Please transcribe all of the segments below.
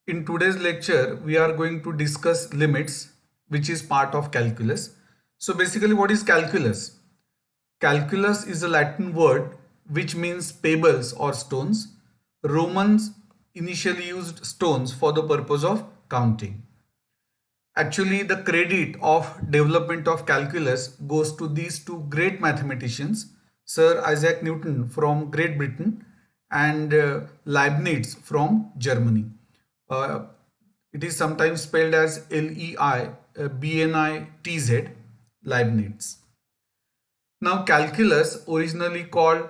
In today's lecture, we are going to discuss limits, which is part of calculus. So basically, what is calculus? Calculus is a Latin word which means pebbles or stones. Romans initially used stones for the purpose of counting. Actually, the credit of development of calculus goes to these two great mathematicians, Sir Isaac Newton from Great Britain and Leibniz from Germany. Uh, it is sometimes spelled as Leibniz, Leibniz. Now, calculus, originally called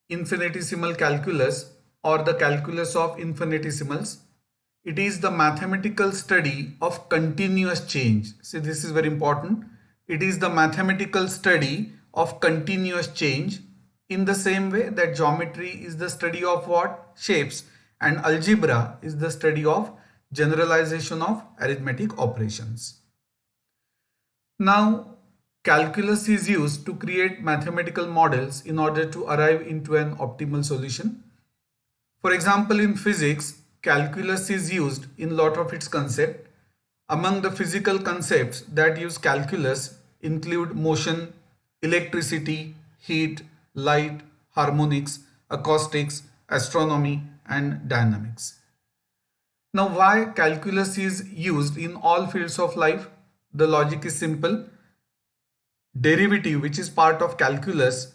infinitesimal calculus or the calculus of infinitesimals, it is the mathematical study of continuous change. See, this is very important. It is the mathematical study of continuous change, in the same way that geometry is the study of what? Shapes, and algebra is the study of generalization of arithmetic operations. Now, calculus is used to create mathematical models in order to arrive into an optimal solution. For example, in physics, calculus is used in lot of its concepts. Among the physical concepts that use calculus include motion, electricity, heat, light, harmonics, acoustics, astronomy, and dynamics. Now, why calculus is used in all fields of life? The logic is simple. Derivative, which is part of calculus,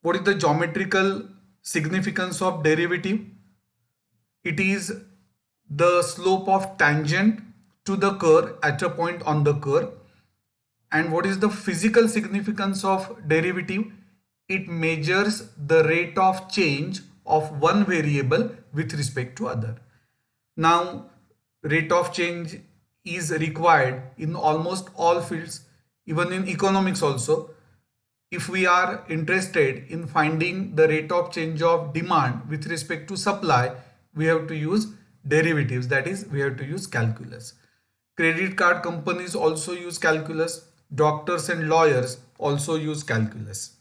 what is the geometrical significance of derivative? It is the slope of tangent to the curve at a point on the curve. And what is the physical significance of derivative? It measures the rate of change of one variable with respect to other. Now, rate of change is required in almost all fields, even in economics also. If we are interested in finding the rate of change of demand with respect to supply, we have to use derivatives, that is, we have to use calculus. Credit card companies also use calculus. Doctors and lawyers also use calculus.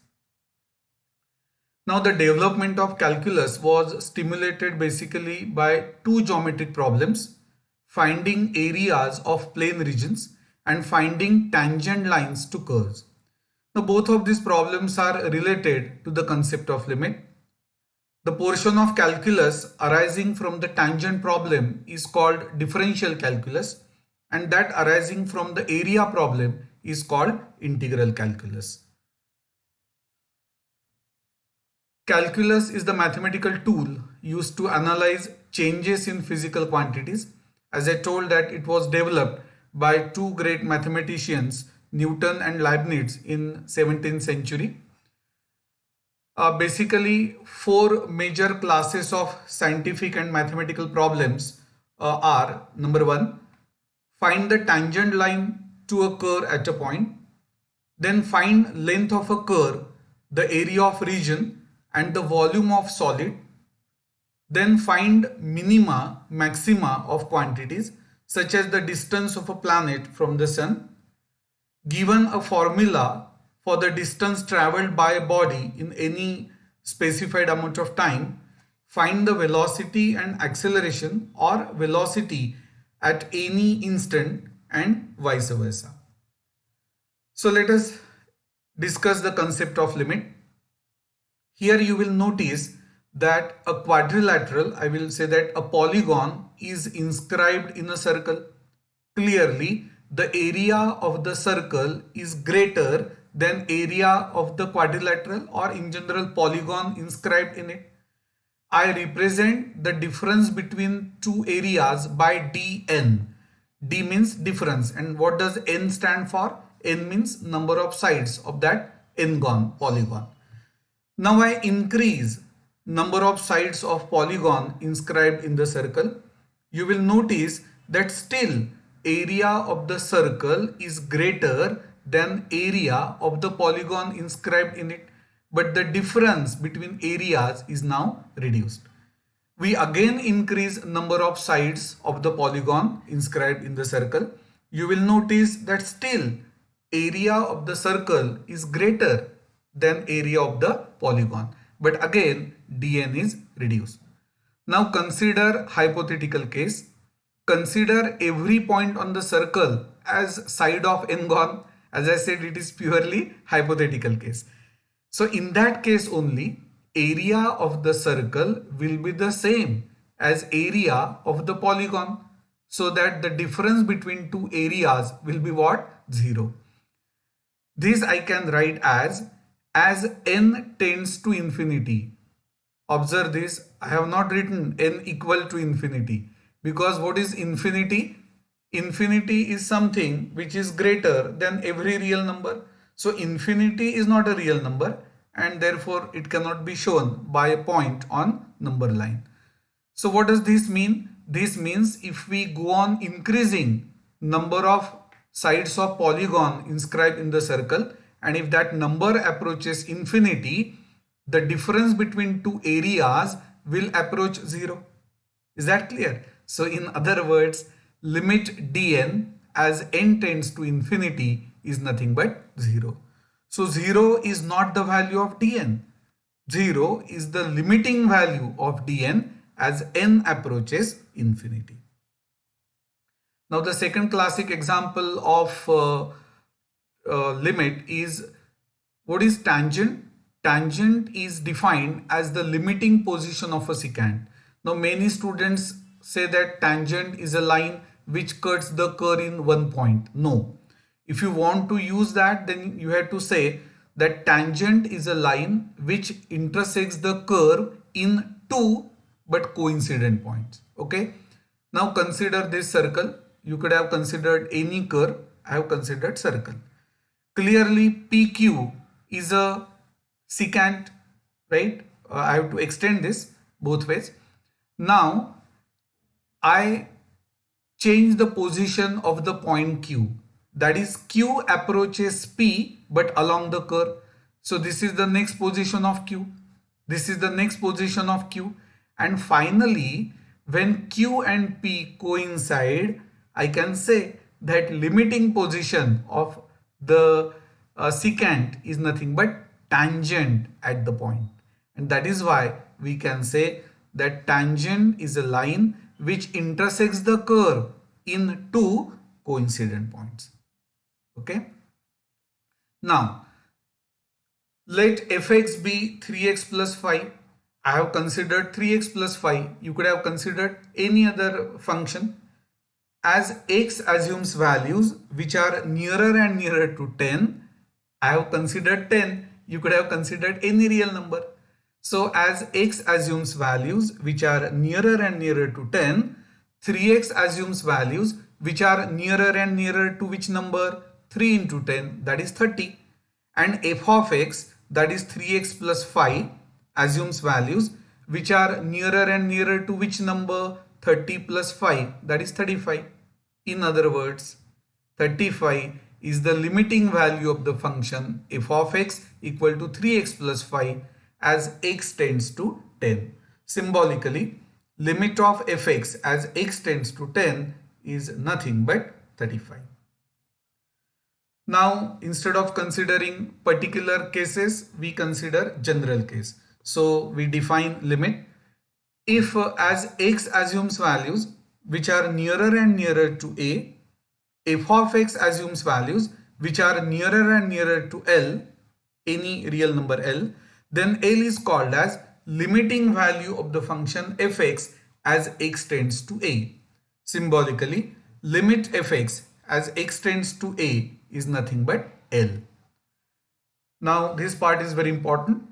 Now, the development of calculus was stimulated basically by two geometric problems: finding areas of plane regions and finding tangent lines to curves. Now, both of these problems are related to the concept of limit. The portion of calculus arising from the tangent problem is called differential calculus, and that arising from the area problem is called integral calculus. Calculus is the mathematical tool used to analyze changes in physical quantities. As I told, that it was developed by two great mathematicians, Newton and Leibniz, in 17th century. Basically, four major classes of scientific and mathematical problems are: number one, find the tangent line to a curve at a point; then find length of a curve, the area of region, and the volume of solid; then find minima, maxima of quantities such as the distance of a planet from the sun. Given a formula for the distance traveled by a body in any specified amount of time, find the velocity and acceleration or velocity at any instant, and vice versa. So let us discuss the concept of limit. Here you will notice that a quadrilateral, I will say that a polygon, is inscribed in a circle. Clearly, the area of the circle is greater than area of the quadrilateral, or in general polygon inscribed in it. I represent the difference between two areas by dn. D means difference, and what does n stand for? N means number of sides of that n-gon polygon. Now I increase number of sides of polygon inscribed in the circle. You will notice that still area of the circle is greater than area of the polygon inscribed in it, but the difference between areas is now reduced. We again increase number of sides of the polygon inscribed in the circle. You will notice that still area of the circle is greater than area of the polygon, but again dn is reduced. Now consider hypothetical case. Consider every point on the circle as side of n-gon. As I said, it is purely hypothetical case. So in that case only, area of the circle will be the same as area of the polygon. So that the difference between two areas will be what? 0. This I can write as n tends to infinity. Observe this, I have not written n equal to infinity, because what is infinity? Infinity is something which is greater than every real number. So infinity is not a real number and therefore it cannot be shown by a point on number line. So what does this mean? This means if we go on increasing number of sides of polygon inscribed in the circle, and if that number approaches infinity, the difference between two areas will approach 0. Is that clear? So in other words, limit dn as n tends to infinity is nothing but 0. So 0 is not the value of dn. 0 is the limiting value of dn as n approaches infinity. Now the second classic example of limit is, what is tangent? Tangent is defined as the limiting position of a secant. Now many students say that tangent is a line which cuts the curve in one point. No. If you want to use that, then you have to say that tangent is a line which intersects the curve in two but coincident points. Okay. Now consider this circle. You could have considered any curve. I have considered circle. Clearly PQ is a secant, right? I have to extend this both ways. Now I change the position of the point Q. That is, Q approaches P but along the curve. So this is the next position of Q. This is the next position of Q. And finally, when Q and P coincide, I can say that limiting position of the secant is nothing but tangent at the point. And that is why we can say that tangent is a line which intersects the curve in two coincident points. Okay. Now let fx be 3x plus 5. I have considered 3x plus 5. You could have considered any other function. As x assumes values which are nearer and nearer to 10, I have considered 10. You could have considered any real number. So as x assumes values which are nearer and nearer to 10, 3x assumes values which are nearer and nearer to which number? 3 into 10, that is 30. And f of x, that is 3x plus 5, assumes values which are nearer and nearer to which number? 30 plus 5, that is 35. In other words, 35 is the limiting value of the function f of x equal to 3x plus 5 as x tends to 10. Symbolically, limit of fx as x tends to 10 is nothing but 35. Now, instead of considering particular cases, we consider general case. So we define limit. If as x assumes values which are nearer and nearer to a, f of x assumes values which are nearer and nearer to L, any real number L, then L is called as limiting value of the function fx as x tends to a. Symbolically, limit fx as x tends to a is nothing but L. Now this part is very important.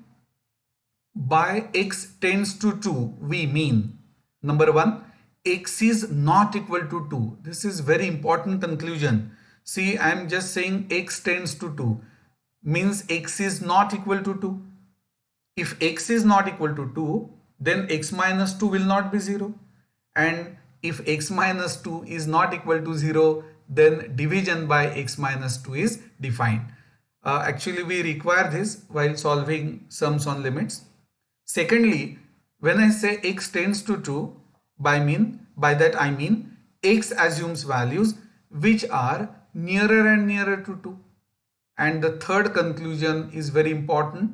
By x tends to 2, we mean, number 1, x is not equal to 2. This is very important conclusion. See, I am just saying x tends to 2 means x is not equal to 2. If x is not equal to 2, then x minus 2 will not be 0. And if x minus 2 is not equal to 0, then division by x minus 2 is defined. Actually, we require this while solving sums on limits. Secondly, when I say x tends to 2, by that I mean x assumes values which are nearer and nearer to 2. And the third conclusion is very important.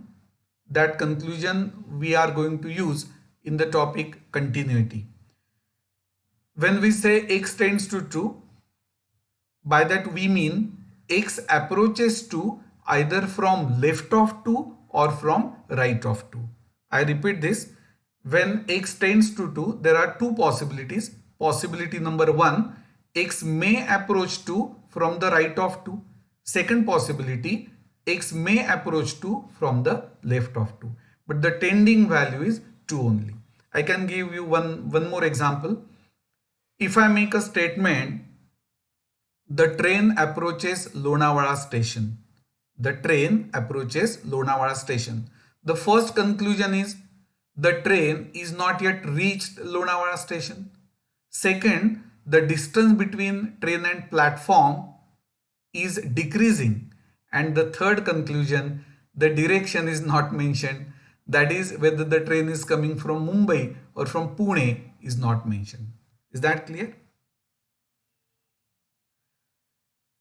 That conclusion we are going to use in the topic continuity. When we say x tends to 2, by that we mean x approaches to either from left of 2 or from right of 2. I repeat this. When x tends to 2, there are two possibilities. Possibility number 1, x may approach 2 from the right of 2. Second possibility, x may approach 2 from the left of 2. But the tending value is 2 only. I can give you one more example. If I make a statement, the train approaches Lonavala station. The train approaches Lonavala station. The first conclusion is the train is not yet reached Lonavala station. Second, the distance between train and platform is decreasing. And the third conclusion, the direction is not mentioned. That is, whether the train is coming from Mumbai or from Pune is not mentioned. Is that clear?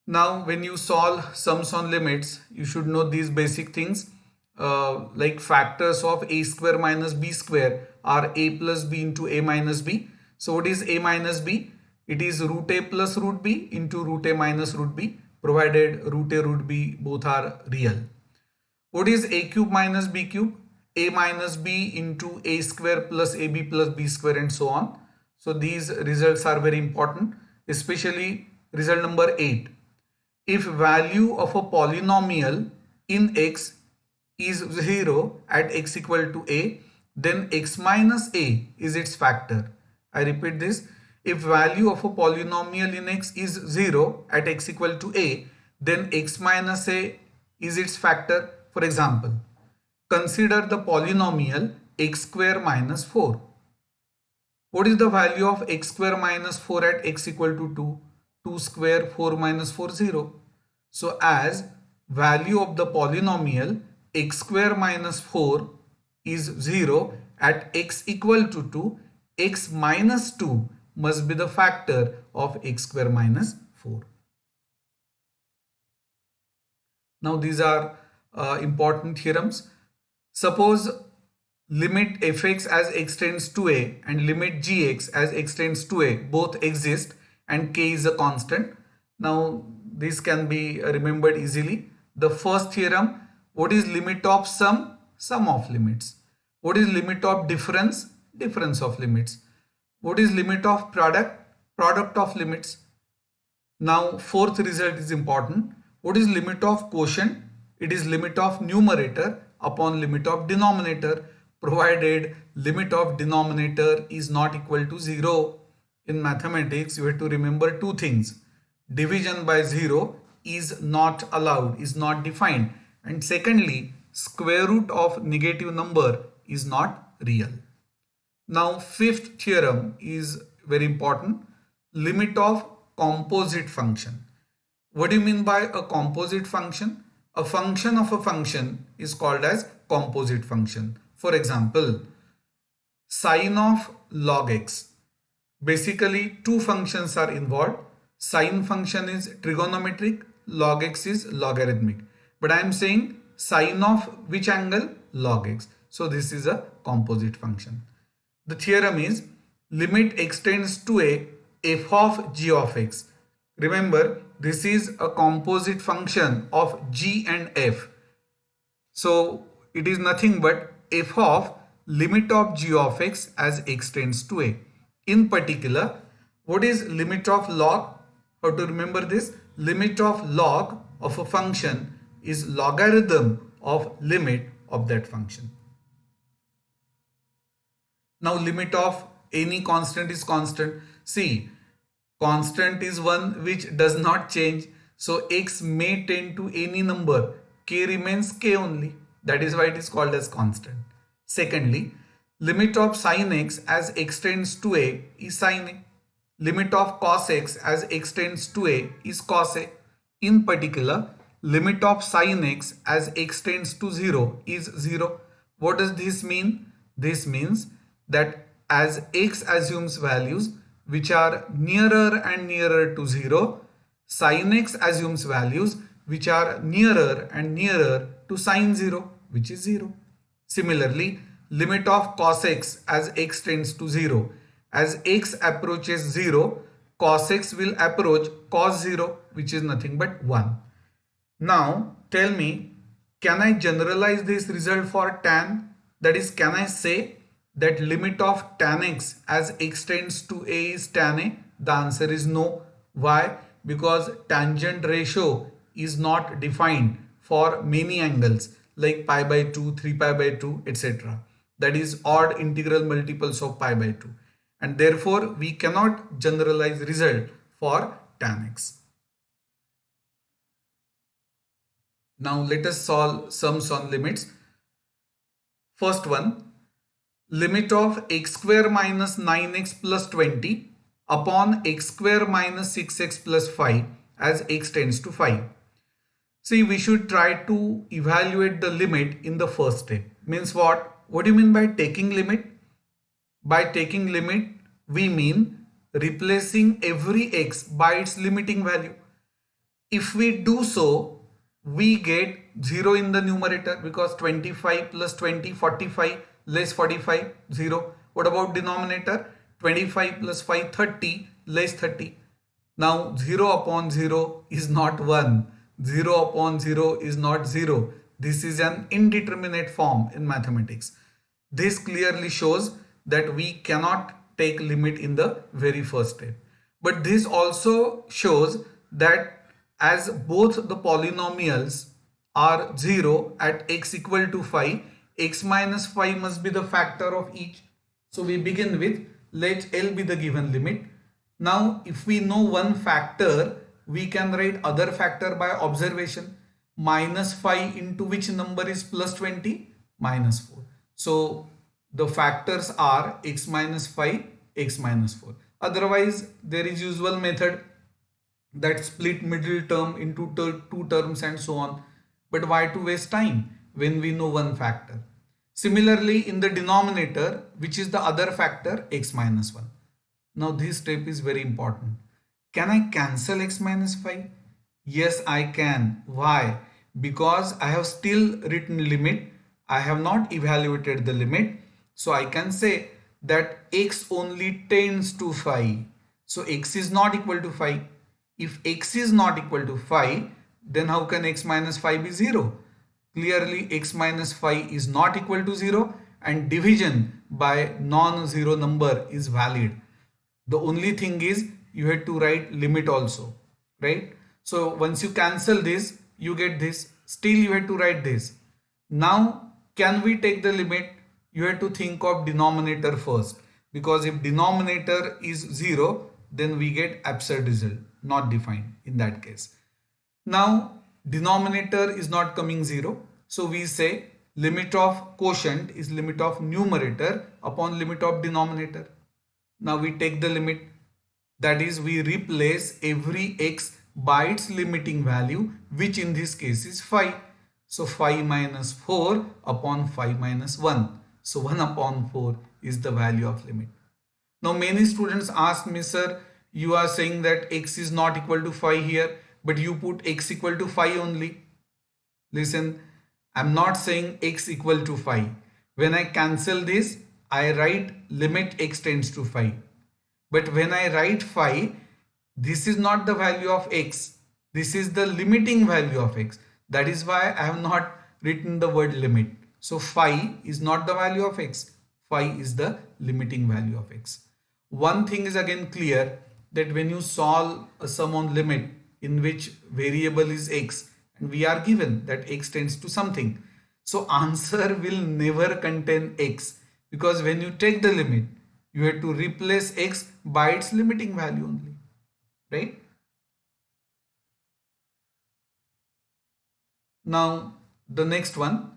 Now, when you solve sums on limits, you should know these basic things. Like factors of a square minus b square are a plus b into a minus b. So what is a minus b? It is root a plus root b into root a minus root b, provided root a root b both are real. What is a cube minus b cube? A minus b into a square plus ab plus b square and so on. So these results are very important, especially result number 8. If value of a polynomial in x is 0 at x equal to a, then x minus a is its factor. I repeat this. If value of a polynomial in x is 0 at x equal to a, then x minus a is its factor. For example, consider the polynomial x square minus 4. What is the value of x square minus 4 at x equal to 2? 2 square 4 minus 4 0. So as value of the polynomial x square minus 4 is 0 at x equal to 2, x minus 2 must be the factor of x square minus 4. Now these are important theorems. Suppose limit fx as x tends to a and limit gx as x tends to a both exist and k is a constant. Now this can be remembered easily. The first theorem, what is limit of sum? Sum of limits. What is limit of difference? Difference of limits. What is limit of product? Product of limits. Now fourth result is important. What is limit of quotient? It is limit of numerator upon limit of denominator, provided limit of denominator is not equal to 0. In mathematics, you have to remember two things. Division by 0 is not allowed, is not defined. And secondly, square root of negative number is not real. Now fifth theorem is very important. Limit of composite function. What do you mean by a composite function? A function of a function is called as composite function. For example, sine of log x. Basically, two functions are involved. Sine function is trigonometric, log x is logarithmic. But I am saying sine of which angle? Log x. So this is a composite function. The theorem is limit x tends to a f of g of x. Remember, this is a composite function of g and f. So it is nothing but f of limit of g of x as x tends to a. In particular, what is limit of log? How to remember this? Limit of log of a function is logarithm of limit of that function. Now limit of any constant is constant. See, constant is one which does not change. So x may tend to any number. K remains k only. That is why it is called as constant. Secondly, limit of sin x as x tends to a is sin a. Limit of cos x as x tends to a is cos a. In particular, limit of sin x as x tends to 0 is 0. What does this mean? This means that as x assumes values which are nearer and nearer to 0, sin x assumes values which are nearer and nearer to sin 0, which is 0. Similarly, limit of cos x as x tends to 0. As x approaches 0, cos x will approach cos 0, which is nothing but 1. Now tell me, can I generalize this result for tan? That is, can I say that limit of tan x as x tends to a is tan a? The answer is no. Why? Because tangent ratio is not defined for many angles like pi by 2, 3 pi by 2, etc. That is odd integral multiples of pi by 2. And therefore we cannot generalize result for tan x. Now let us solve sums on limits. First one, limit of x square minus 9x plus 20 upon x square minus 6x plus 5 as x tends to 5. See, we should try to evaluate the limit in the first step. Means what? What do you mean by taking limit? By taking limit, we mean replacing every x by its limiting value. If we do so, we get 0 in the numerator because 25 plus 20, 45, less 45, 0. What about denominator? 25 plus 5, 30, less 30. Now 0 upon 0 is not 1. 0 upon 0 is not 0. This is an indeterminate form in mathematics. This clearly shows that we cannot take limit in the very first step. But this also shows that as both the polynomials are 0 at x equal to 5, x minus 5 must be the factor of each. So we begin with, let L be the given limit. Now if we know one factor, we can write other factor by observation. Minus 5 into which number is plus 20? Minus 4. So the factors are x minus 5, x minus 4. Otherwise there is usual method that split middle term into two terms and so on. But why to waste time when we know one factor? Similarly, in the denominator, which is the other factor, x minus 1. Now this step is very important. Can I cancel x minus 5? Yes, I can. Why? Because I have still written limit. I have not evaluated the limit. So I can say that x only tends to 5. So x is not equal to 5. If x is not equal to 5, then how can x minus 5 be 0? Clearly x minus 5 is not equal to 0 and division by non-zero number is valid. The only thing is you have to write limit also, right? So once you cancel this, you get this. Still you have to write this. Now can we take the limit? You have to think of denominator first, because if denominator is 0, then we get absurd result, not defined in that case. Now denominator is not coming 0, so we say limit of quotient is limit of numerator upon limit of denominator. Now we take the limit, that is we replace every x by its limiting value, which in this case is 5. So 5 minus 4 upon 5 minus 1. So 1 upon 4 is the value of limit. Now many students ask me, sir, you are saying that x is not equal to 5 here, but you put x equal to 5 only. Listen, I'm not saying x equal to 5. When I cancel this, I write limit x tends to 5. But when I write 5, this is not the value of x. This is the limiting value of x. That is why I have not written the word limit. So 5 is not the value of x. 5 is the limiting value of x. One thing is again clear, that when you solve a sum on limit in which variable is x and we are given that x tends to something, so answer will never contain x, because when you take the limit, you have to replace x by its limiting value only, right? Now the next one,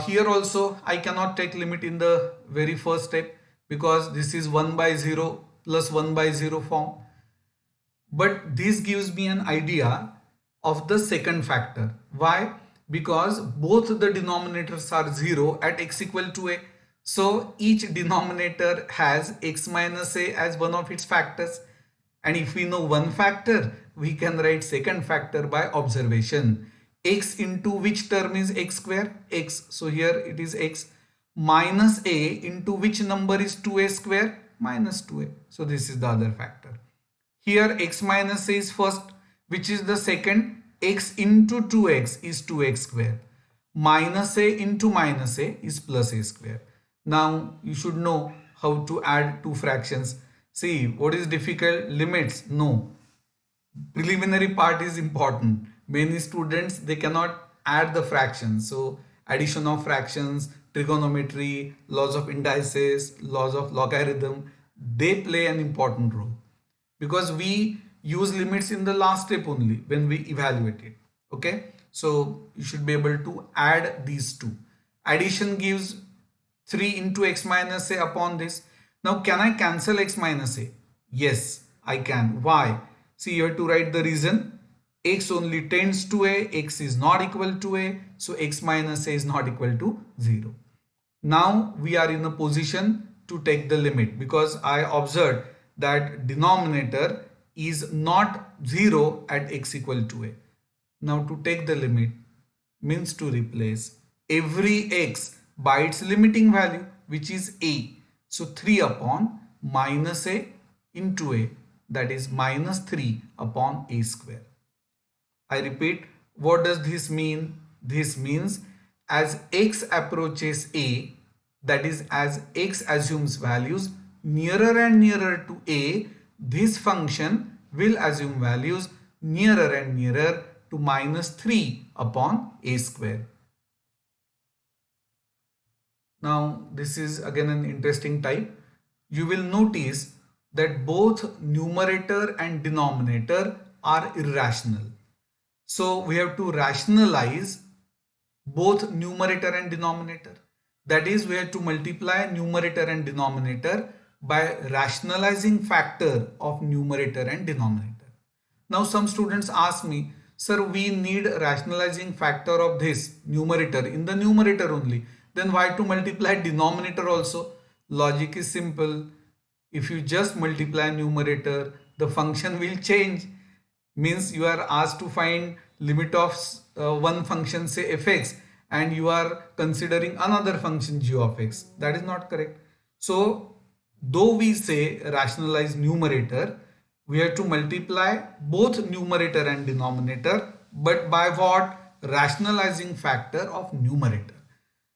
here also I cannot take limit in the very first step, because this is 1 by 0 plus 1 by 0 form. But this gives me an idea of the second factor. Why? Because both the denominators are 0 at x equal to a. So each denominator has x minus a as one of its factors. And if we know one factor, we can write second factor by observation. X into which term is x square? X. So here it is x minus a into which number is 2a square? Minus 2a. So this is the other factor. Here x minus a is first, which is the second. X into 2x is 2x square. Minus a into minus a is plus a square. Now you should know how to add two fractions. See, what is difficult? Limits? No. Preliminary part is important. Many students, they cannot add the fractions. So addition of fractions, trigonometry, laws of indices, laws of logarithm, they play an important role, because we use limits in the last step only when we evaluate it. Okay, so you should be able to add these two. Addition gives 3 into x minus a upon this. Now can I cancel x minus a? Yes, I can. Why? See, you have to write the reason. X only tends to a, x is not equal to a, so x minus a is not equal to 0. Now we are in a position to take the limit, because I observed that denominator is not 0 at x equal to a. Now to take the limit means to replace every x by its limiting value, which is a. So 3 upon minus a into a, that is minus 3 upon a square. I repeat, what does this mean? This means as x approaches a, that is as x assumes values nearer and nearer to a, this function will assume values nearer and nearer to minus 3 upon a square. Now this is again an interesting type. You will notice that both numerator and denominator are irrational. So we have to rationalize both numerator and denominator. That is, we have to multiply numerator and denominator by rationalizing factor of numerator and denominator. Now some students ask me, sir, we need rationalizing factor of this numerator in the numerator only. Then why to multiply denominator also? Logic is simple. If you just multiply numerator, the function will change. Means you are asked to find limit of one function, say fx, and you are considering another function g of x. That is not correct. So though we say rationalize numerator, we have to multiply both numerator and denominator, but by what? Rationalizing factor of numerator.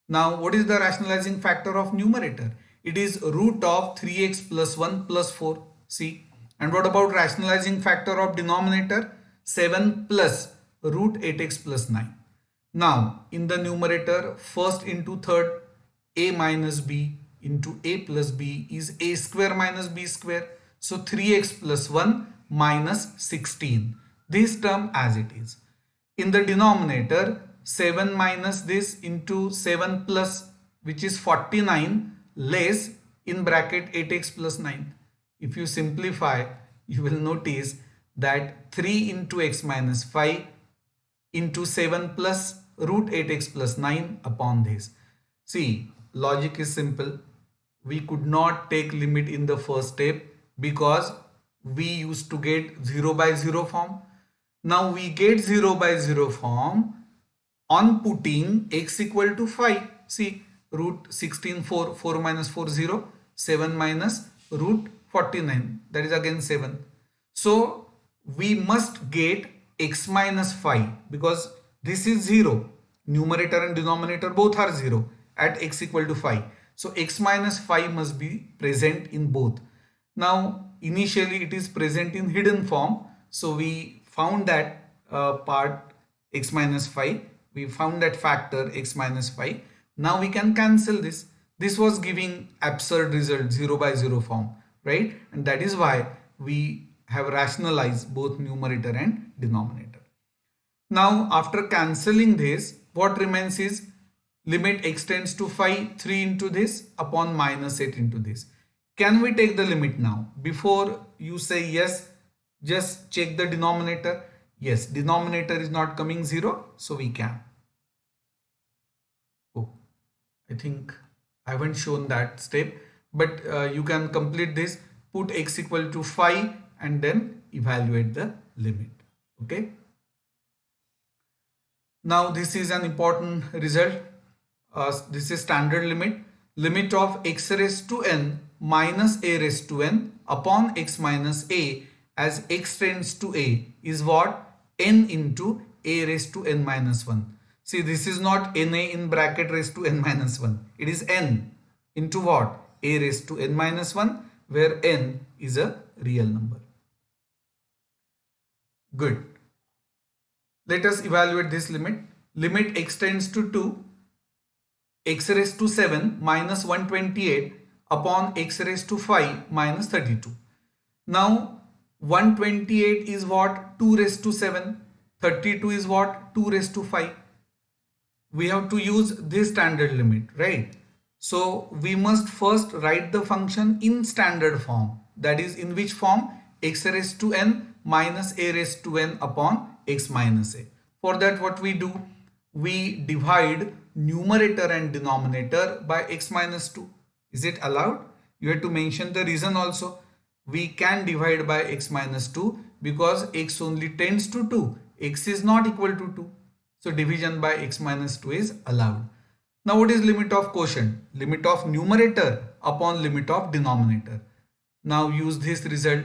Now what is the rationalizing factor of numerator? It is root of 3x plus 1 plus 4. See. And what about rationalizing factor of denominator? 7 plus root 8x plus 9. Now in the numerator, first into third, a minus b into a plus b is a square minus b square. So 3x plus 1 minus 16. This term as it is. In the denominator, 7 minus this into 7 plus, which is 49, less in bracket 8x plus 9. If you simplify, you will notice that 3 into x minus 5 into 7 plus root 8x plus 9 upon this. See, logic is simple. We could not take limit in the first step because we used to get 0 by 0 form. Now we get 0 by 0 form on putting x equal to 5. See, root 16, 4 minus 4, 0, 7 minus root 49, that is again 7. So we must get x minus 5 because this is 0. Numerator and denominator both are 0 at x equal to 5. So x minus 5 must be present in both. Now initially it is present in hidden form. So we found that part x minus 5. We found that factor x minus 5. Now we can cancel this. This was giving absurd result 0 by 0 form, right? And that is why we have rationalized both numerator and denominator. Now after cancelling this, what remains is limit x tends to 5, 3 into this upon minus 8 into this. Can we take the limit now? Before you say yes, just check the denominator. Yes, denominator is not coming 0, so we can. Oh, I think I haven't shown that step, but you can complete this. Put x equal to 5 and then evaluate the limit. Okay. Now this is an important result. This is standard limit. limit of x raised to n minus a raised to n upon x minus a as x tends to a is what? N into a raised to n minus 1. See, this is not na in bracket raised to n minus 1. It is n into what? A raised to n minus 1, where n is a real number. Good. Let us evaluate this limit. Limit x tends to 2, x raised to 7 minus 128 upon x raised to 5 minus 32. Now 128 is what? 2 raised to 7. 32 is what? 2 raised to 5. We have to use this standard limit, right? So we must first write the function in standard form. That is, in which form? X raised to n minus a raised to n upon x minus a. For that, what we do? We divide numerator and denominator by x minus 2. Is it allowed? You have to mention the reason also. We can divide by x minus 2 because x only tends to 2. X is not equal to 2. So division by x minus 2 is allowed. Now what is limit of quotient? Limit of numerator upon limit of denominator. Now use this result.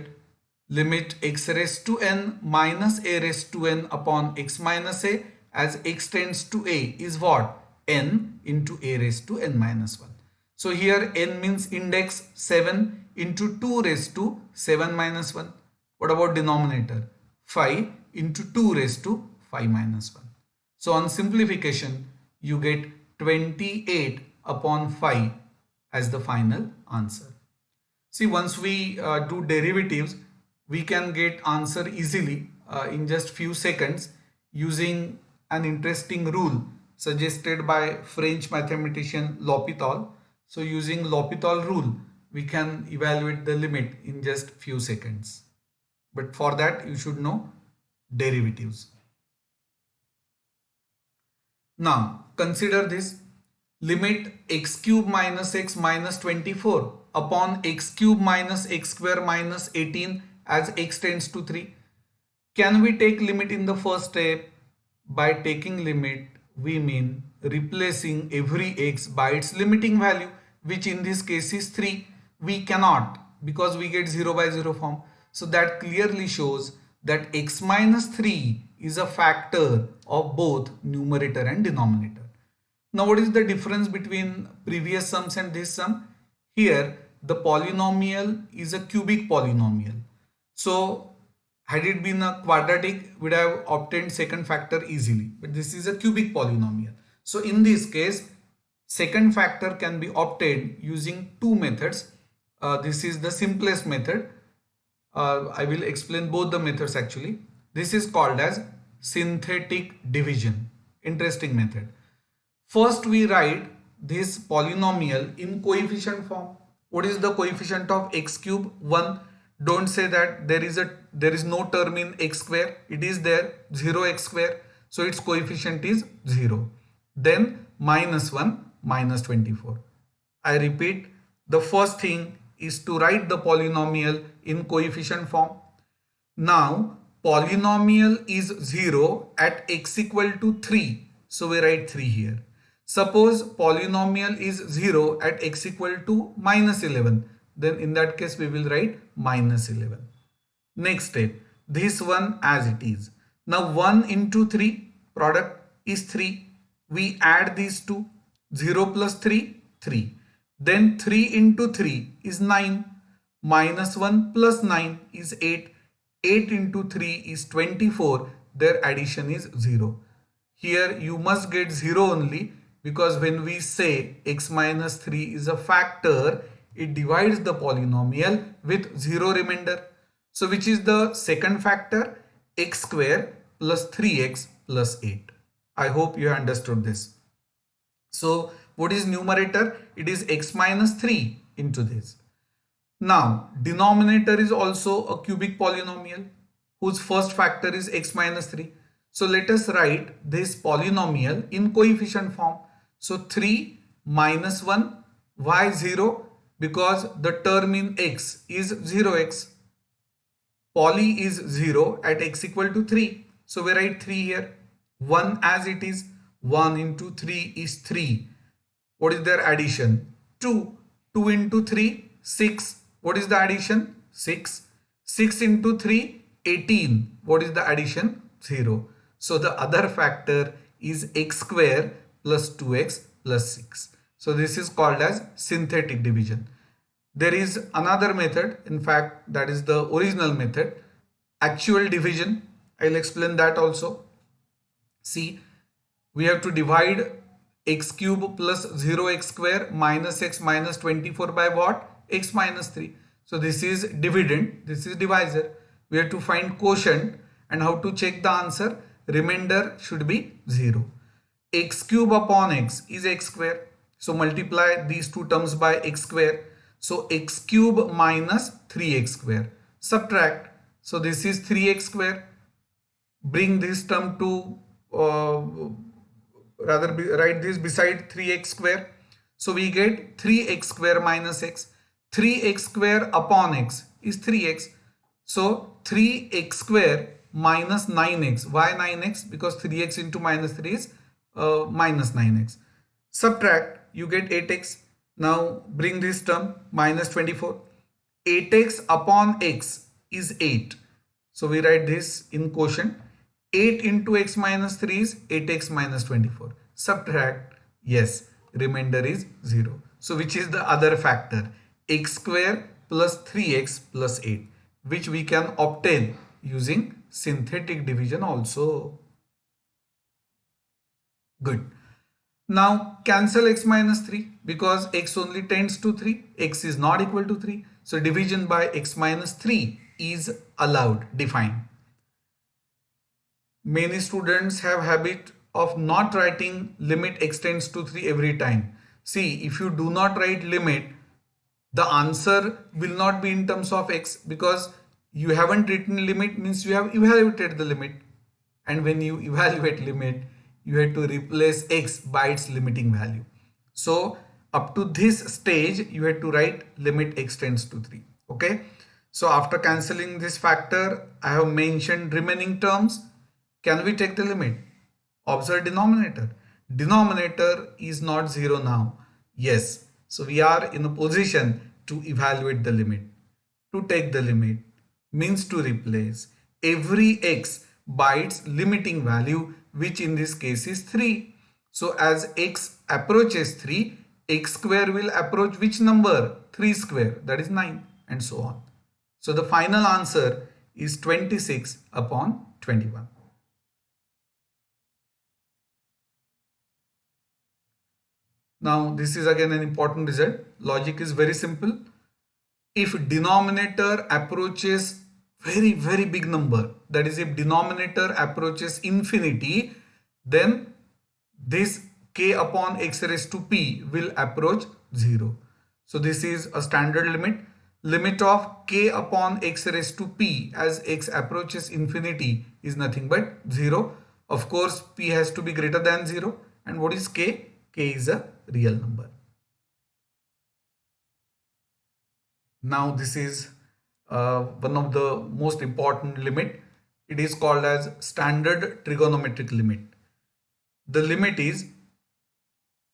Limit x raised to n minus a raised to n upon x minus a as x tends to a is what? N into a raised to n minus 1. So here n means index 7 into 2 raised to 7 minus 1. What about denominator? 5 into 2 raised to 5 minus 1. So on simplification, you get 28 upon 5 as the final answer. See, once we do derivatives, we can get answer easily in just few seconds using an interesting rule suggested by French mathematician L'Hopital. So using L'Hopital rule, we can evaluate the limit in just few seconds. But for that, you should know derivatives. Now consider this. Limit x cube minus x minus 24 upon x cube minus x square minus 18 as x tends to 3. Can we take limit in the first step? By taking limit, we mean replacing every x by its limiting value, which in this case is 3. We cannot because we get 0 by 0 form. So that clearly shows that x minus 3 is a factor of both numerator and denominator. Now what is the difference between previous sums and this sum? Here the polynomial is a cubic polynomial. So had it been a quadratic, we would have obtained second factor easily. But this is a cubic polynomial. So in this case, second factor can be obtained using two methods. This is the simplest method. I will explain both the methods actually. This is called as synthetic division. Interesting method. First we write this polynomial in coefficient form. What is the coefficient of x cube? 1. Don't say that there is no term in x square. It is there, 0x square. So its coefficient is 0. Then minus 1 minus 24. I repeat, the first thing is to write the polynomial in coefficient form. Now polynomial is 0 at x equal to 3. So we write 3 here. Suppose polynomial is 0 at x equal to minus 11. Then in that case we will write minus 11. Next step, this one as it is. Now 1 into 3 product is 3. We add these two. 0 plus 3, 3. Then 3 into 3 is 9. Minus 1 plus 9 is 8. 8 into 3 is 24. Their addition is 0. Here you must get 0 only, because when we say x minus 3 is a factor, it divides the polynomial with 0 remainder. So which is the second factor? X square plus 3x plus 8. I hope you understood this. So what is numerator? It is x minus 3 into this. Now denominator is also a cubic polynomial whose first factor is x minus 3. So let us write this polynomial in coefficient form. So 3 minus 1, why 0? Because the term in x is 0x. Poly is 0 at x equal to 3. So we write 3 here. 1 as it is. 1 into 3 is 3. What is their addition? 2. 2 into 3, 6. What is the addition? 6. 6 into 3, 18. What is the addition? 0. So the other factor is x square plus 2x plus 6. So this is called as synthetic division. There is another method, in fact, that is the original method, actual division. I'll explain that also. See, we have to divide x cube plus 0x square minus x minus 24 by what? X minus 3. So this is dividend, this is divisor. We have to find quotient, and how to check the answer? Remainder should be 0. X cube upon x is x square. So multiply these two terms by x square. So x cube minus 3x square. Subtract. So this is 3x square. Bring this term to write this beside 3x square. So we get 3x square minus x. 3x square upon x is 3x. So 3x square minus 9x. Why 9x? Because 3x into minus 3 is minus 9x. Subtract, you get 8x. Now bring this term minus 24. 8x upon x is 8. So we write this in quotient. 8 into x minus 3 is 8x minus 24. Subtract, yes, remainder is 0. So which is the other factor? X square plus 3x plus 8, which we can obtain using synthetic division also. Good. Now cancel x minus 3 because x only tends to 3. X is not equal to 3. So division by x minus 3 is allowed, defined. Many students have habit of not writing limit x tends to 3 every time. See, if you do not write limit, the answer will not be in terms of x, because you haven't written limit means you have evaluated the limit. And when you evaluate limit, you have to replace x by its limiting value. So up to this stage, you have to write limit x tends to 3. Okay. So after cancelling this factor, I have mentioned remaining terms. Can we take the limit? Observe denominator. Denominator is not 0 now. Yes. So we are in a position to evaluate the limit. To take the limit means to replace every x by its limiting value, which in this case is 3. So as x approaches 3, x square will approach which number? 3 square, that is 9, and so on. So the final answer is 26 upon 21. Now this is again an important result. Logic is very simple. If denominator approaches very big number, that is if denominator approaches infinity, then this k upon x raised to p will approach 0. So this is a standard limit. Limit of k upon x raised to p as x approaches infinity is nothing but 0. Of course, p has to be greater than 0. And what is k? K is a real number. Now this is one of the most important limit. It is called as standard trigonometric limit. The limit is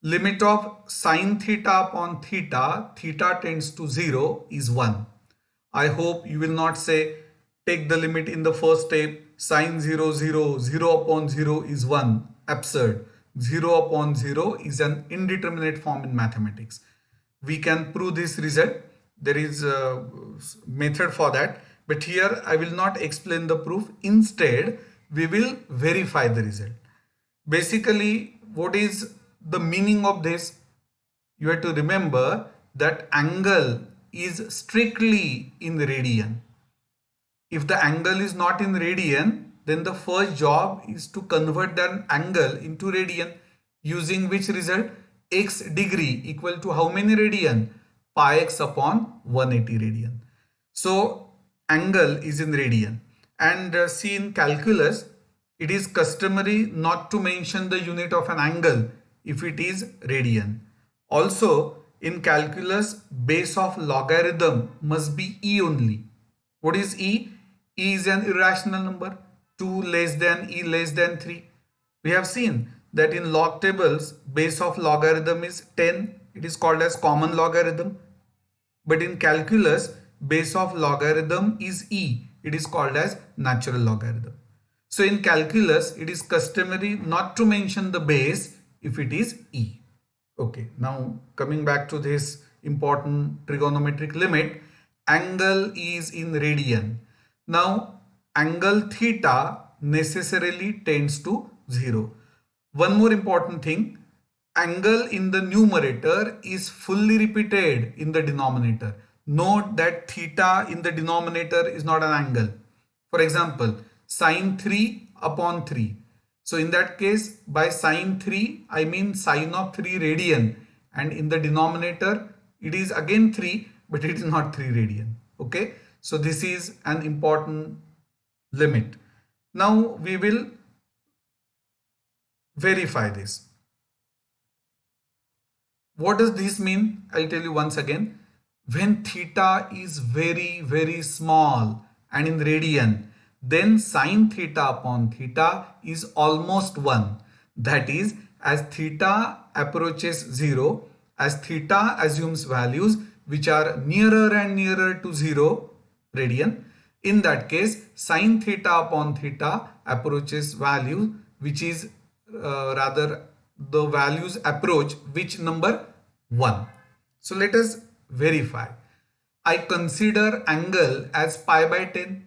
limit of sine theta upon theta, theta tends to 0 is 1. I hope you will not say take the limit in the first step, sine 0, 0, 0 upon 0 is 1. Absurd. 0 upon 0 is an indeterminate form in mathematics. We can prove this result. There is a method for that. But here I will not explain the proof. Instead, we will verify the result. Basically, what is the meaning of this? You have to remember that angle is strictly in radian. If the angle is not in radian, then the first job is to convert that angle into radian, using which result? X degree equal to how many radian? Pi x upon 180 radian. So angle is in radian. And see, in calculus, it is customary not to mention the unit of an angle if it is radian. Also, in calculus, base of logarithm must be e only. What is e? E is an irrational number. 2 less than e less than 3. We have seen that in log tables, base of logarithm is 10. it is called as common logarithm. But in calculus, base of logarithm is e. It is called as natural logarithm. So in calculus, it is customary not to mention the base if it is e. Okay, now coming back to this important trigonometric limit, angle is in radian. Now angle theta necessarily tends to 0. One more important thing, angle in the numerator is fully repeated in the denominator. Note that theta in the denominator is not an angle. For example, sine 3 upon 3. So in that case, by sine 3, I mean sine of 3 radian, and in the denominator, it is again 3, but it is not 3 radian. Okay, so this is an important limit. Now we will verify this. What does this mean? I'll tell you once again. When theta is very small and in radian, then sine theta upon theta is almost 1. That is, as theta approaches 0, as theta assumes values which are nearer and nearer to 0 radian, in that case sine theta upon theta approaches value which is rather the values approach which number 1. So let us verify. I consider angle as pi by 10.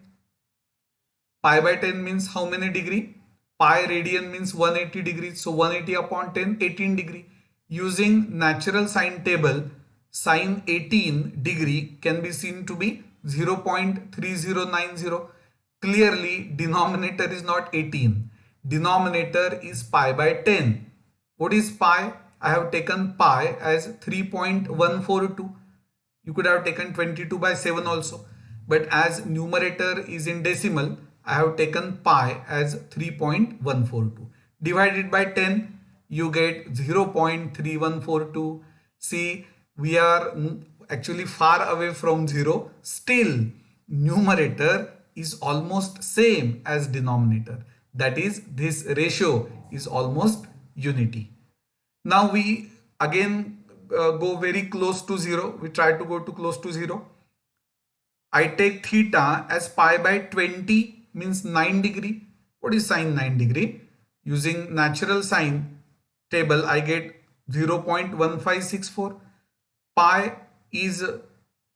Pi by 10 means how many degree? Pi radian means 180 degrees. So 180 upon 10, 18 degree. Using natural sine table, sine 18 degree can be seen to be 0.3090. Clearly, denominator is not 18. Denominator is pi by 10. What is pi? I have taken pi as 3.142. You could have taken 22 by 7 also. But as numerator is in decimal, I have taken pi as 3.142. Divided by 10, you get 0.3142. See, we are actually far away from 0. Still, numerator is almost same as denominator. That is, this ratio is almost unity. Now we again go very close to 0. We try to go to close to 0. I take theta as pi by 20 means 9 degree. What is sine 9 degree? Using natural sine table, I get 0.1564. Pi is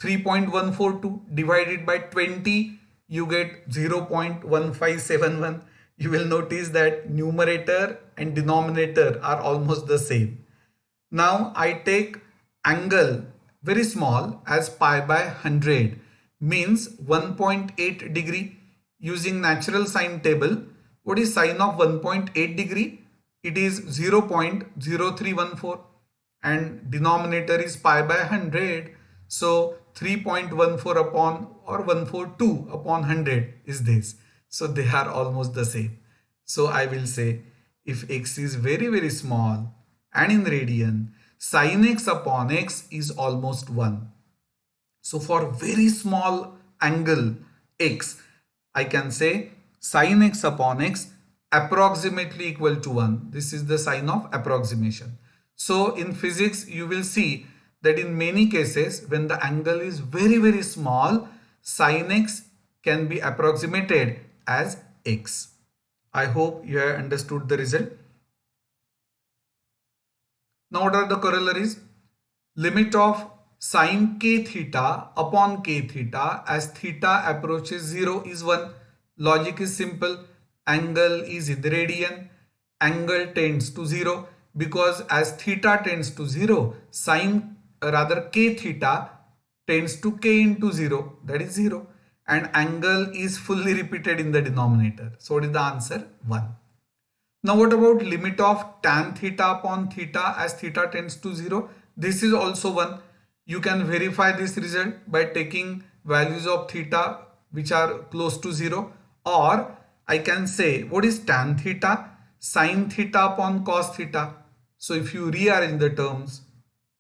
3.142 divided by 20. You get 0.1571. You will notice that numerator and denominator are almost the same. Now I take angle very small as pi by 100 means 1.8 degree. Using natural sine table, what is sine of 1.8 degree? It is 0.0314 and denominator is pi by 100. So 3.14 upon or 142 upon 100 is this. So they are almost the same. So I will say if x is very small and in radian, sin x upon x is almost 1. So for very small angle x, I can say sin x upon x approximately equal to 1. This is the sign of approximation. So in physics, you will see that in many cases when the angle is very small, sin x can be approximated as x. I hope you have understood the result. Now what are the corollaries? Limit of sin k theta upon k theta as theta approaches 0 is 1. Logic is simple. Angle is in the radian. Angle tends to 0 because as theta tends to 0, k theta tends to k into 0, that is 0. And angle is fully repeated in the denominator. So what is the answer? 1. Now what about limit of tan theta upon theta as theta tends to 0? This is also 1. You can verify this result by taking values of theta which are close to 0, or I can say what is tan theta? Sin theta upon cos theta. So if you rearrange the terms,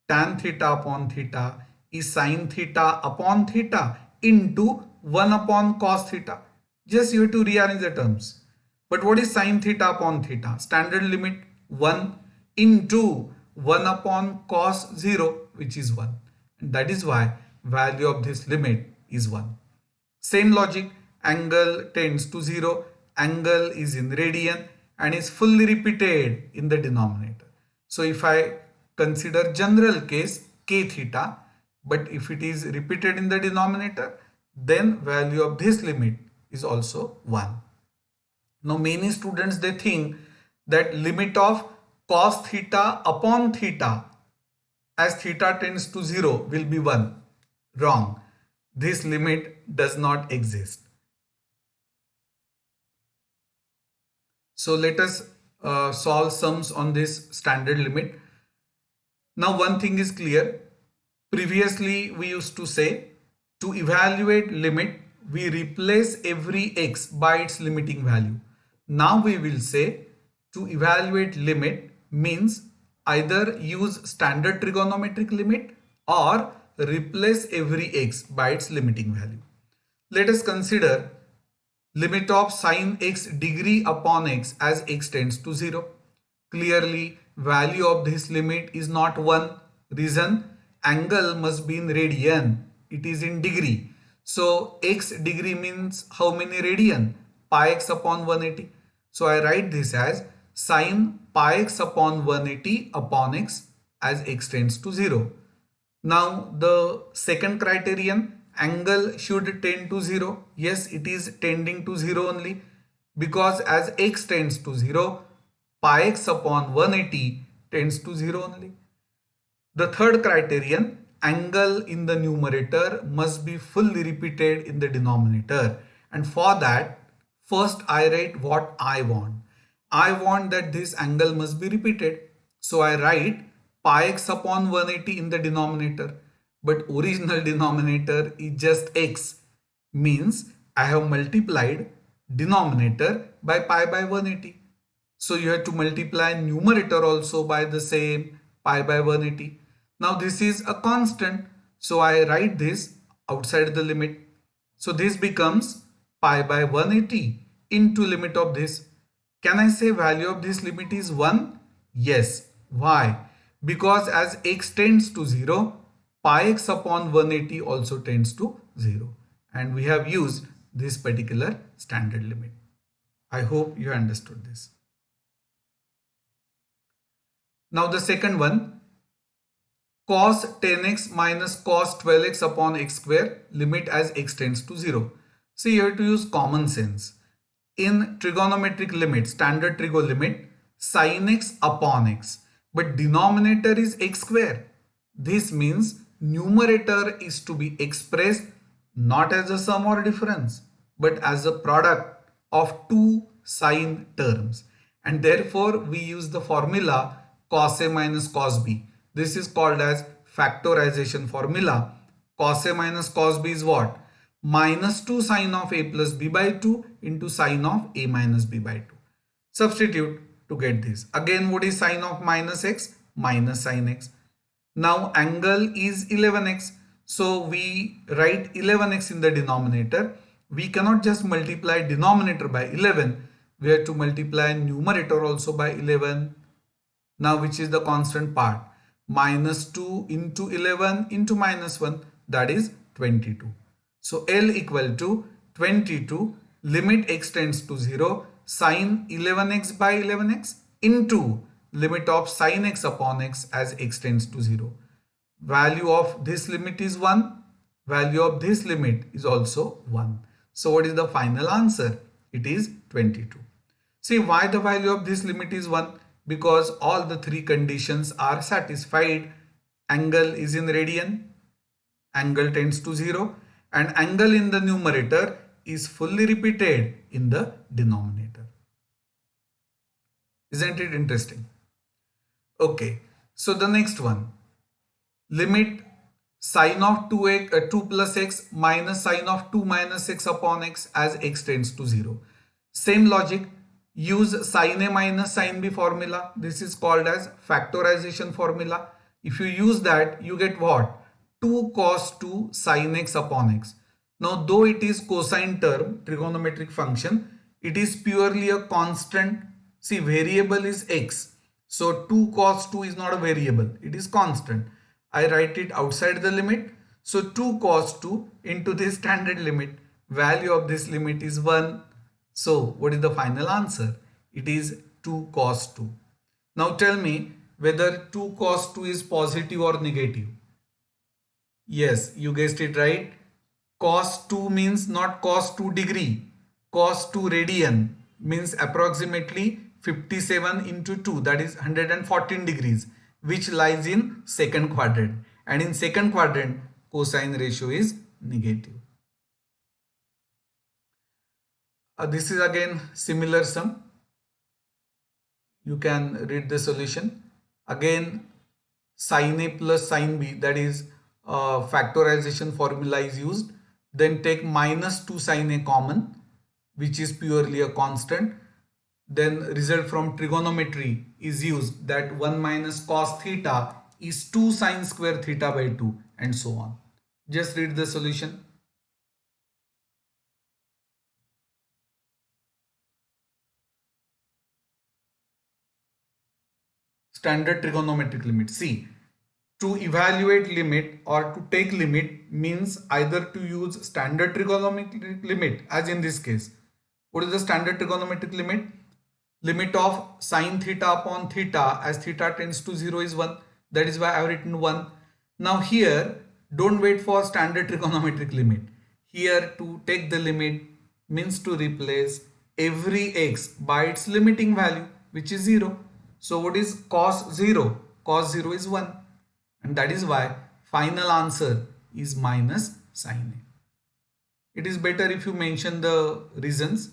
tan theta upon theta is sin theta upon theta into 1 upon cos theta. Just you have to rearrange the terms. But what is sin theta upon theta? Standard limit 1 into 1 upon cos 0, which is 1. And that is why value of this limit is 1. Same logic, angle tends to 0, angle is in radian and is fully repeated in the denominator. So if I consider general case k theta, but if it is repeated in the denominator, then value of this limit is also 1. Now many students, they think that limit of cos theta upon theta as theta tends to 0 will be 1. Wrong. This limit does not exist. So let us solve sums on this standard limit. Now one thing is clear. Previously we used to say to evaluate limit we replace every x by its limiting value. Now we will say to evaluate limit means either use standard trigonometric limit or replace every x by its limiting value. Let us consider limit of sine x degree upon x as x tends to 0. Clearly value of this limit is not 1. Reason, angle must be in radian. It is in degree. So x degree means how many radian? Pi x upon 180. So I write this as sine pi x upon 180 upon x as x tends to 0. Now the second criterion, angle should tend to 0. Yes, it is tending to 0 only because as x tends to 0, pi x upon 180 tends to 0 only. The third criterion, angle in the numerator must be fully repeated in the denominator, and for that first I write what I want. I want that this angle must be repeated. So I write pi x upon 180 in the denominator, but original denominator is just x, means I have multiplied denominator by pi by 180. So you have to multiply numerator also by the same pi by 180. Now this is a constant, so I write this outside the limit. So this becomes pi by 180 into limit of this. Can I say value of this limit is 1? Yes. Why? Because as x tends to 0, pi x upon 180 also tends to 0. And we have used this particular standard limit. I hope you understood this. Now the second one, cos 10x minus cos 12x upon x square, limit as x tends to 0. See, you have to use common sense. In trigonometric limit, standard trigo limit, sin x upon x, but denominator is x square. This means numerator is to be expressed not as a sum or difference, but as a product of two sine terms. And therefore we use the formula cos A minus cos B. This is called as factorization formula. Cos A minus cos B is what? Minus 2 sine of A plus B by 2 into sine of A minus B by 2. Substitute to get this. Again, what is sine of minus x? Minus sine x. Now angle is 11x. So we write 11x in the denominator. We cannot just multiply denominator by 11. We have to multiply numerator also by 11. Now which is the constant part? Minus 2 into 11 into minus 1, that is 22. So L equal to 22, limit x tends to 0, sine 11x by 11x into limit of sine x upon x as x tends to 0. Value of this limit is 1. Value of this limit is also 1. So what is the final answer? It is 22. See why the value of this limit is 1? Because all the three conditions are satisfied. Angle is in radian, angle tends to 0, and angle in the numerator is fully repeated in the denominator. Isn't it interesting? Okay, so the next one, limit sine of 2 plus x minus sine of 2 minus x upon x as x tends to 0. Same logic. Use sin A minus sin B formula. This is called as factorization formula. If you use that, you get what? 2 cos 2 sin x upon x. Now though it is cosine term, trigonometric function, it is purely a constant. See, variable is x. So 2 cos 2 is not a variable, it is constant. I write it outside the limit. So 2 cos 2 into the standard limit. Value of this limit is 1. So what is the final answer? It is 2 cos 2. Now tell me whether 2 cos 2 is positive or negative. Yes, you guessed it right. Cos 2 means not cos 2 degree. Cos 2 radian means approximately 57 into 2, that is 114 degrees, which lies in second quadrant. And in second quadrant, cosine ratio is negative. This is again similar sum. You can read the solution. Again, sin A plus sin B, that is factorization formula is used. Then take minus 2 sin A common, which is purely a constant. Then result from trigonometry is used, that 1 minus cos theta is 2 sin square theta by 2, and so on. Just read the solution. Standard trigonometric limit. See, to evaluate limit or to take limit means either to use standard trigonometric limit, as in this case. What is the standard trigonometric limit? Limit of sine theta upon theta as theta tends to 0 is 1. That is why I have written 1. Now here, don't wait for standard trigonometric limit. Here, to take the limit means to replace every x by its limiting value, which is 0. So what is cos 0? Cos 0 is 1. And that is why final answer is minus sin A. It is better if you mention the reasons.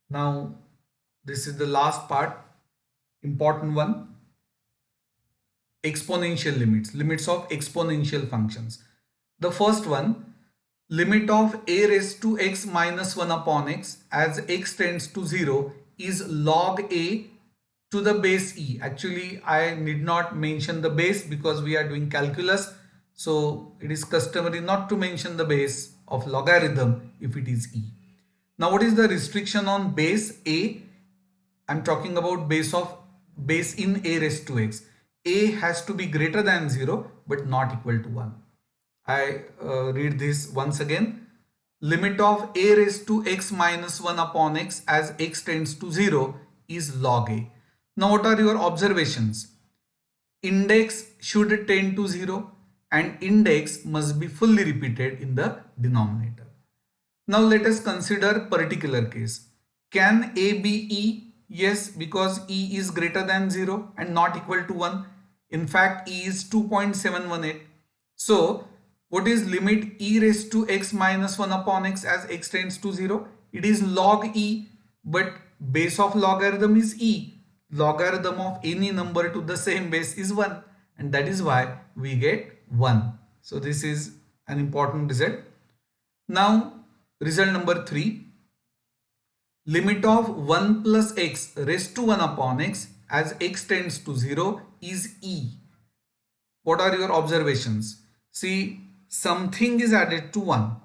Now, this is the last part, important one. Exponential limits, limits of exponential functions. The first one, limit of a raised to x minus 1 upon x as x tends to 0 is log a to the base e. Actually, I need not mention the base because we are doing calculus. So it is customary not to mention the base of logarithm if it is e. Now what is the restriction on base a? I'm talking about base in a raised to x. A has to be greater than 0 but not equal to 1. I read this once again. Limit of a raised to x minus 1 upon x as x tends to 0 is log a. Now what are your observations? Index should tend to 0 and index must be fully repeated in the denominator. Now let us consider particular case. Can a be e? Yes, because e is greater than 0 and not equal to 1. In fact, e is 2.718. So what is limit e raised to x minus 1 upon x as x tends to 0? It is log e, but base of logarithm is e. Logarithm of any number to the same base is 1, and that is why we get 1. So this is an important result. Now result number 3, limit of 1 plus x raised to 1 upon x as x tends to 0 is e. What are your observations? See, something is added to 1,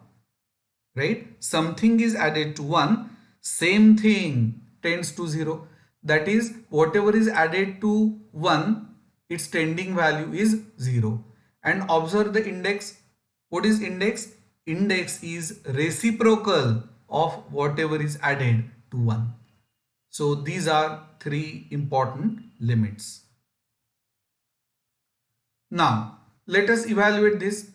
right? Something is added to 1, same thing tends to 0. That is, whatever is added to 1, its tending value is 0. And observe the index. What is index? Index is reciprocal of whatever is added to 1. So these are 3 important limits. Now let us evaluate this.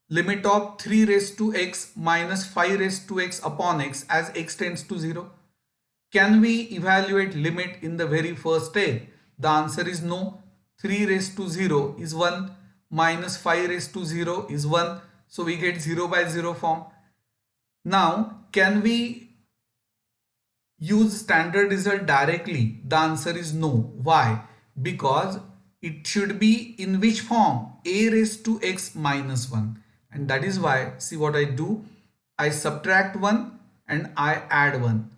Limit of 3 raised to x minus 5 raised to x upon x as x tends to 0. Can we evaluate limit in the very first step? The answer is no. 3 raised to 0 is 1 minus 5 raised to 0 is 1. So we get 0 by 0 form. Now can we use standard result directly? The answer is no. Why? Because it should be in which form? A raised to x minus 1. And that is why, see what I do? I subtract 1 and I add 1.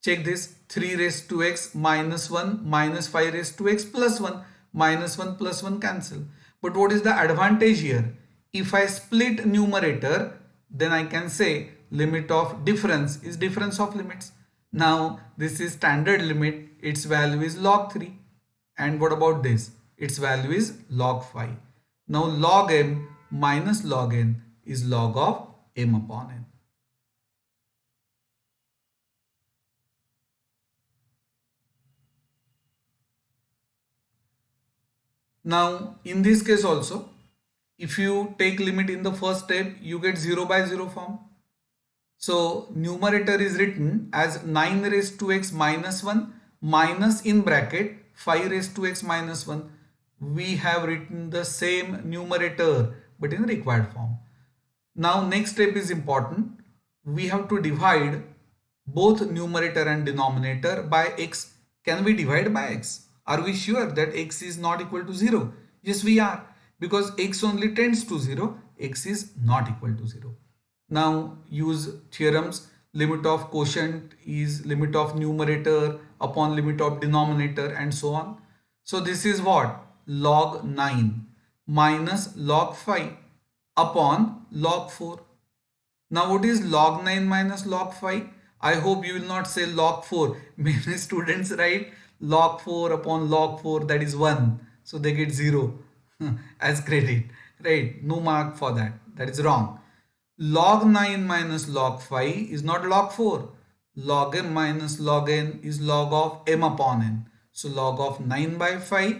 Check this, 3 raised to x minus 1 minus 5 raised to x plus 1. Minus 1 plus 1 cancel. But what is the advantage here? If I split numerator, then I can say limit of difference is difference of limits. Now this is standard limit, its value is log 3. And what about this? Its value is log 5. Now log m minus log n is log of m upon n. Now in this case also, if you take limit in the first step, you get 0 by 0 form. So numerator is written as 9 raised to x minus 1 minus in bracket 5 raised to x minus 1. We have written the same numerator but in required form. Now next step is important. We have to divide both numerator and denominator by x. Can we divide by x? Are we sure that x is not equal to 0? Yes, we are, because x only tends to 0, x is not equal to 0. Now use theorems. Limit of quotient is limit of numerator upon limit of denominator and so on. So this is what? Log 9 minus log 5 upon log 4. Now what is log 9 minus log 5? I hope you will not say log 4. Many students write log 4 upon log 4, that is 1. So they get 0 as credit. Right? No mark for that. That is wrong. Log 9 minus log 5 is not log 4. Log m minus log n is log of m upon n. So log of 9 by 5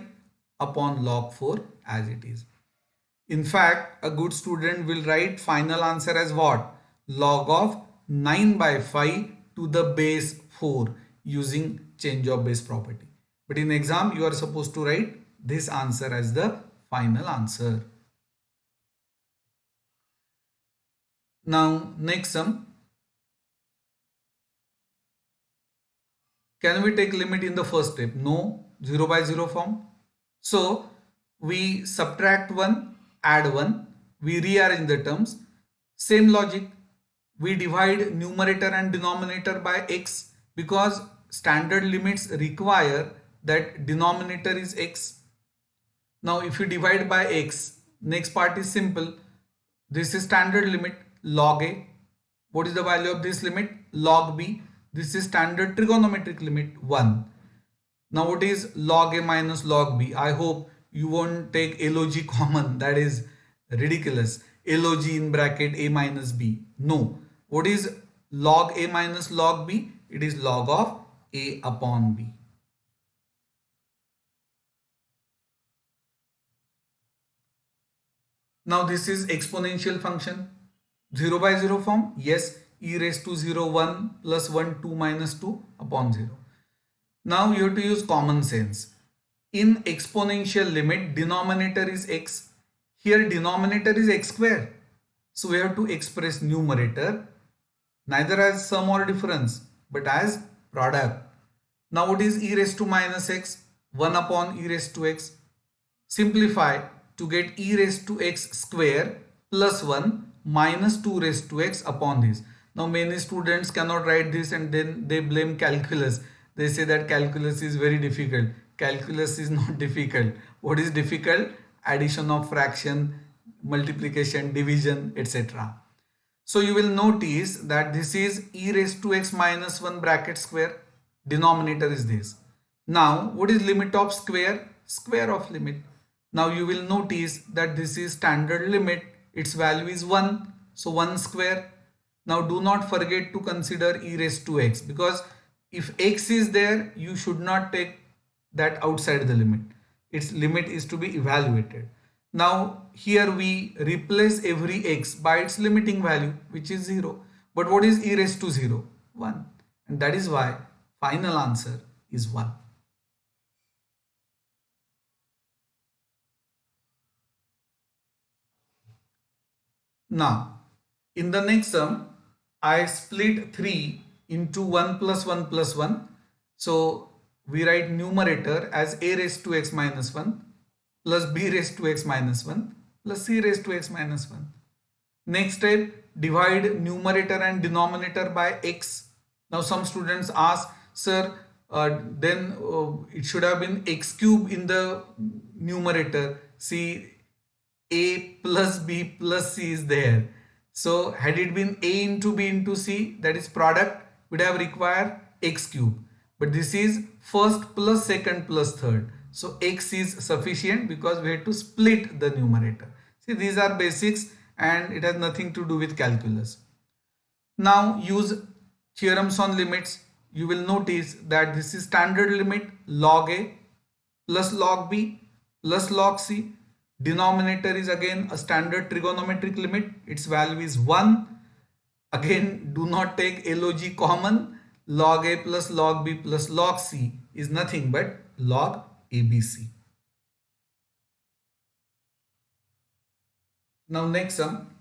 upon log 4 as it is. In fact, a good student will write final answer as what? Log of 9 by 5 to the base 4 using change of base property. But in exam, you are supposed to write this answer as the final answer. Now next sum. Can we take limit in the first step? No, 0 by 0 form. So we subtract 1, add 1, we rearrange the terms. Same logic. We divide numerator and denominator by x because standard limits require that denominator is x. Now if you divide by x, next part is simple. This is standard limit log a. What is the value of this limit? Log b. This is standard trigonometric limit 1. Now what is log a minus log b? I hope you won't take log common. That is ridiculous. Log in bracket a minus b. No. What is log a minus log b? It is log of a upon b. Now this is exponential function. 0 by 0 form? Yes. E raised to 0, 1 plus 1, 2 minus 2 upon 0. Now you have to use common sense. In exponential limit, denominator is x. Here denominator is x square. So we have to express numerator neither as sum or difference but as product. Now what is e raised to minus x? 1 upon e raised to x. Simplify to get e raised to x square plus 1 minus 2 raised to x upon this. Now many students cannot write this and then they blame calculus. They say that calculus is very difficult. Calculus is not difficult. What is difficult? Addition of fraction, multiplication, division, etc. So you will notice that this is e raised to x minus 1 bracket square. Denominator is this. Now what is limit of square? Square of limit. Now you will notice that this is standard limit. Its value is 1. So 1 square. Now do not forget to consider e raised to x, because if x is there, you should not take that outside the limit. Its limit is to be evaluated. Now here we replace every x by its limiting value, which is 0. But what is e raised to 0? 1. And that is why final answer is 1. Now in the next sum, I split 3 into 1 plus 1 plus 1. So we write numerator as a raised to x minus 1 plus b raised to x minus 1 plus c raised to x minus 1. Next step, divide numerator and denominator by x. Now some students ask, sir, then it should have been x cube in the numerator. See, a plus b plus c is there. So had it been a into b into c, that is product, would have required x cube, but this is first plus second plus third. So x is sufficient because we had to split the numerator. See, these are basics and it has nothing to do with calculus. Now use theorems on limits. You will notice that this is standard limit log a plus log b plus log c. Denominator is again a standard trigonometric limit. Its value is 1. Again, do not take log common. Log a plus log b plus log c is nothing but log abc. Now next sum.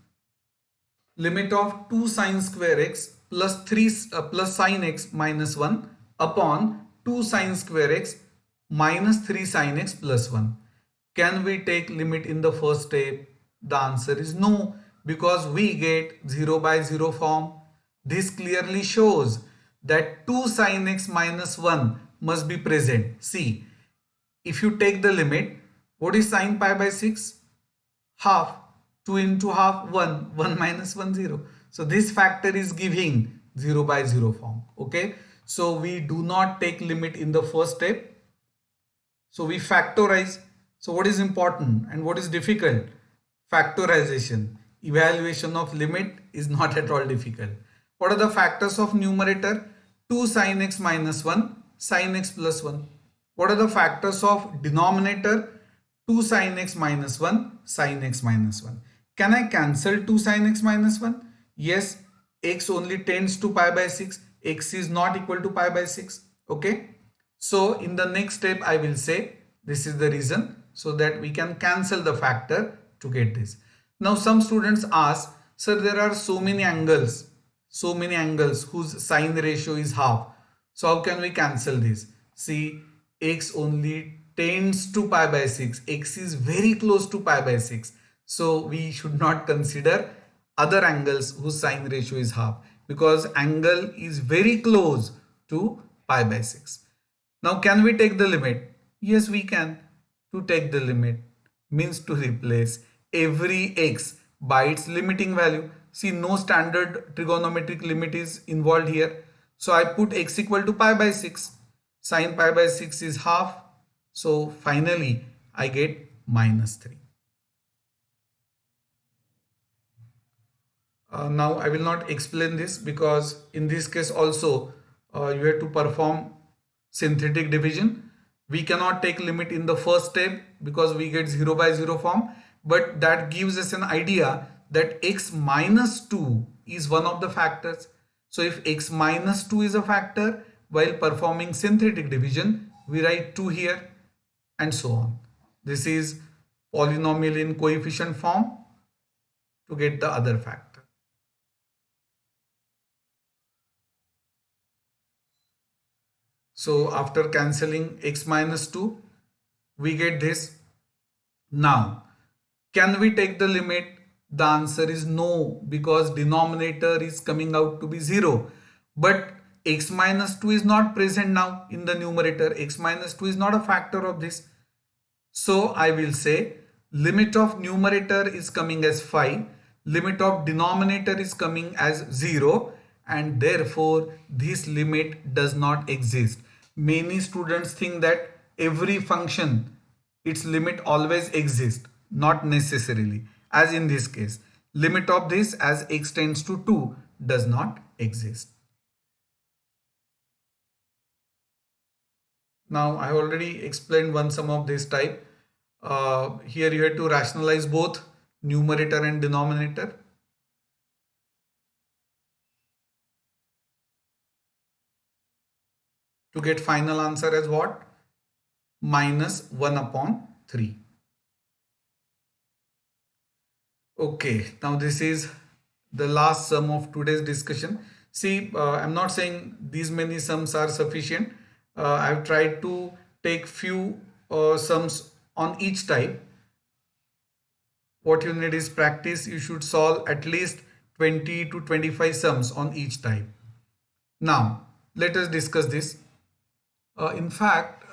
Limit of 2 sine square x plus 3 plus sine x minus 1 upon 2 sine square x minus 3 sine x plus 1. Can we take limit in the first step? The answer is no, because we get 0 by 0 form. This clearly shows that 2 sine x minus 1 must be present. See, if you take the limit, what is sine pi by 6? Half. 2 into half 1, 1 minus 1 0. So this factor is giving 0 by 0 form. Okay, so we do not take limit in the first step. So we factorize. So what is important and what is difficult? Factorization. Evaluation of limit is not at all difficult. What are the factors of numerator? 2 sine x minus 1, sine x plus 1. What are the factors of denominator? 2 sine x minus 1, sine x minus 1. Can I cancel 2 sine x minus 1? Yes, x only tends to pi by 6. X is not equal to pi by 6. Okay. So in the next step, I will say this is the reason, so that we can cancel the factor to get this. Now some students ask, sir, there are so many angles whose sine ratio is half. So how can we cancel this? See, x only tends to pi by 6. X is very close to pi by 6. So we should not consider other angles whose sine ratio is half, because angle is very close to pi by 6. Now can we take the limit? Yes, we can. To take the limit means to replace every x by its limiting value. See, no standard trigonometric limit is involved here. So I put x equal to pi by 6. Sine pi by 6 is half. So finally I get minus 3. Now I will not explain this, because in this case also you have to perform synthetic division. We cannot take limit in the first step because we get 0 by 0 form, but that gives us an idea that x minus 2 is one of the factors. So if x minus 2 is a factor, while performing synthetic division, we write 2 here and so on. This is polynomial in coefficient form to get the other factor. So after cancelling x minus 2, we get this. Now, can we take the limit? The answer is no, because denominator is coming out to be 0. But x minus 2 is not present now in the numerator. X minus 2 is not a factor of this. So I will say limit of numerator is coming as 5. Limit of denominator is coming as 0. And therefore this limit does not exist. Many students think that every function, its limit always exists. Not necessarily. As in this case, limit of this as x tends to 2 does not exist. Now I already explained one sum of this type. Here you have to rationalize both numerator and denominator. To get final answer as what? Minus 1 upon 3. Okay, now this is the last sum of today's discussion. See, I'm not saying these many sums are sufficient. I've tried to take few sums on each type. What you need is practice. You should solve at least 20 to 25 sums on each type. Now, let us discuss this. In fact,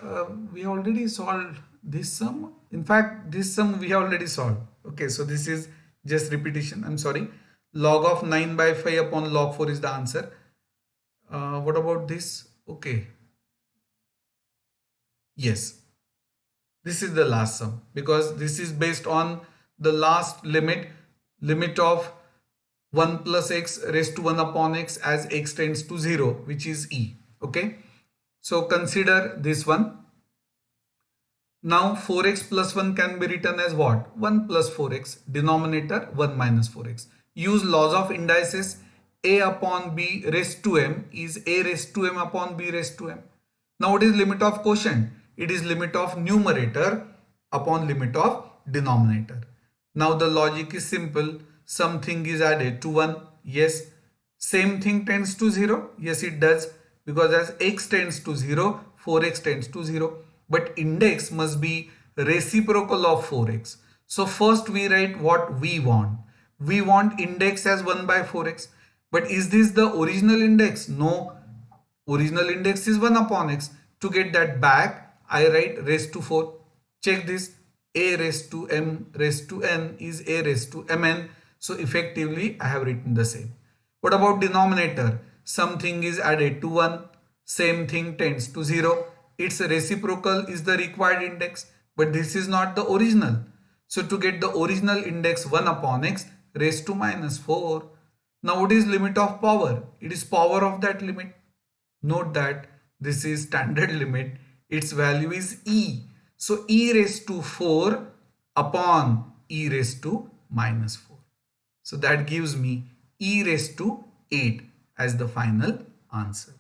we already solved this sum. In fact, this sum we have already solved. Okay, so this is just repetition. I'm sorry. Log of 9 by 5 upon log 4 is the answer. What about this? Okay. Yes, this is the last sum because this is based on the last limit of 1 plus x raised to 1 upon x as x tends to 0, which is e. Okay. So consider this one. Now 4x plus 1 can be written as what? 1 plus 4x, denominator 1 minus 4x. Use laws of indices. A upon b raised to m is a raised to m upon b raised to m. Now what is limit of quotient? It is limit of numerator upon limit of denominator. Now the logic is simple. Something is added to 1. Yes. Same thing tends to 0. Yes, it does. Because as x tends to 0, 4x tends to 0. But index must be reciprocal of 4x. So first we write what we want. We want index as 1 by 4x. But is this the original index? No. Original index is 1 upon x. To get that back, I write raised to 4. Check this. A raised to m raised to n is a raised to mn. So effectively, I have written the same. What about denominator? Something is added to 1. Same thing tends to 0. Its reciprocal is the required index. But this is not the original. So to get the original index 1 upon x raised to minus 4. Now what is limit of power? It is power of that limit. Note that this is standard limit. Its value is e. So e raised to 4 upon e raised to minus 4. So that gives me e raised to 8 as the final answer.